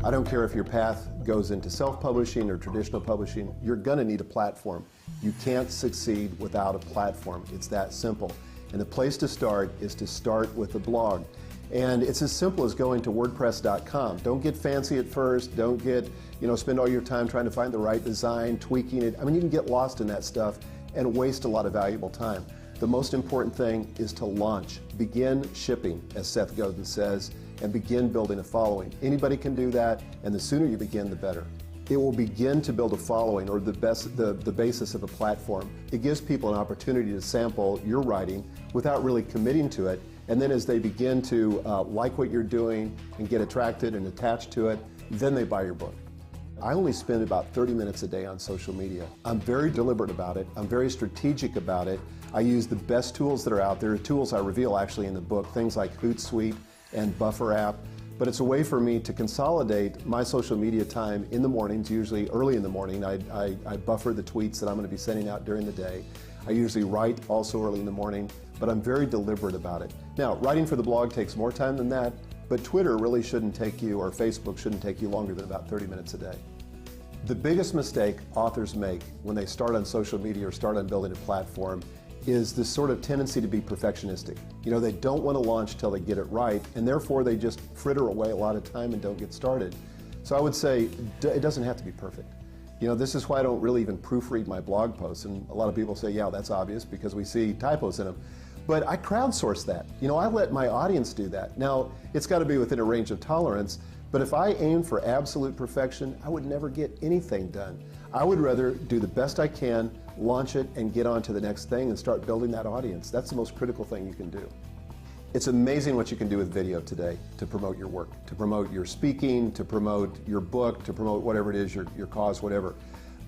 I don't care if your path goes into self-publishing or traditional publishing, you're gonna need a platform. You can't succeed without a platform. It's that simple. And the place to start is to start with a blog. And it's as simple as going to WordPress.com. Don't get fancy at first. Don't get, spend all your time trying to find the right design, tweaking it. I mean, you can get lost in that stuff and waste a lot of valuable time. The most important thing is to launch. Begin shipping, as Seth Godin says, and begin building a following. Anybody can do that, and the sooner you begin, the better. It will begin to build a following, or the basis of a platform. It gives people an opportunity to sample your writing without really committing to it. And then as they begin to like what you're doing and get attracted and attached to it, then they buy your book. I only spend about 30 minutes a day on social media. I'm very deliberate about it. I'm very strategic about it. I use the best tools that are out there, tools I reveal actually in the book, things like Hootsuite and Buffer app. But it's a way for me to consolidate my social media time in the mornings, usually early in the morning. I buffer the tweets that I'm going to be sending out during the day. I usually write also early in the morning, but I'm very deliberate about it. Now, writing for the blog takes more time than that, but Twitter really shouldn't take you, or Facebook shouldn't take you longer than about 30 minutes a day. The biggest mistake authors make when they start on social media or start on building a platform is this sort of tendency to be perfectionistic. They don't want to launch till they get it right, and therefore they just fritter away a lot of time and don't get started. So I would say it doesn't have to be perfect. This is why I don't really even proofread my blog posts, and a lot of people say, yeah, that's obvious because we see typos in them. But I crowdsource that. I let my audience do that. Now, it's got to be within a range of tolerance, but if I aim for absolute perfection, I would never get anything done. I would rather do the best I can, launch it, and get on to the next thing and start building that audience. That's the most critical thing you can do. It's amazing what you can do with video today to promote your work, to promote your speaking, to promote your book, to promote whatever it is, your cause, whatever.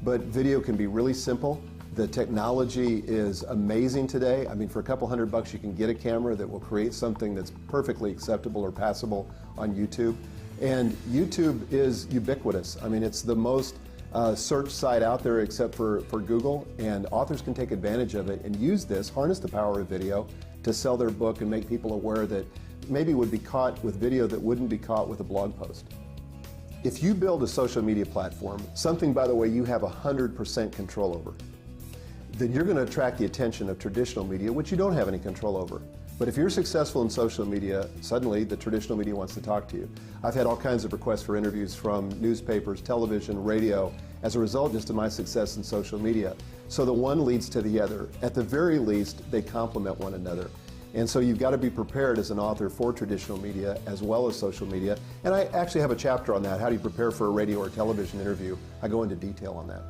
But video can be really simple. The technology is amazing today. I mean, for a couple $100 you can get a camera that will create something that's perfectly acceptable or passable on YouTube. And YouTube is ubiquitous. I mean, it's the most search site out there except for Google, and authors can take advantage of it and use this, harness the power of video to sell their book and make people aware that maybe would be caught with video that wouldn't be caught with a blog post. If you build a social media platform, something, by the way, you have 100% control over, then you're going to attract the attention of traditional media, which you don't have any control over. But if you're successful in social media, suddenly the traditional media wants to talk to you. I've had all kinds of requests for interviews from newspapers, television, radio, as a result just of my success in social media. So the one leads to the other. At the very least, they complement one another. And so you've got to be prepared as an author for traditional media as well as social media. And I actually have a chapter on that. How do you prepare for a radio or television interview? I go into detail on that.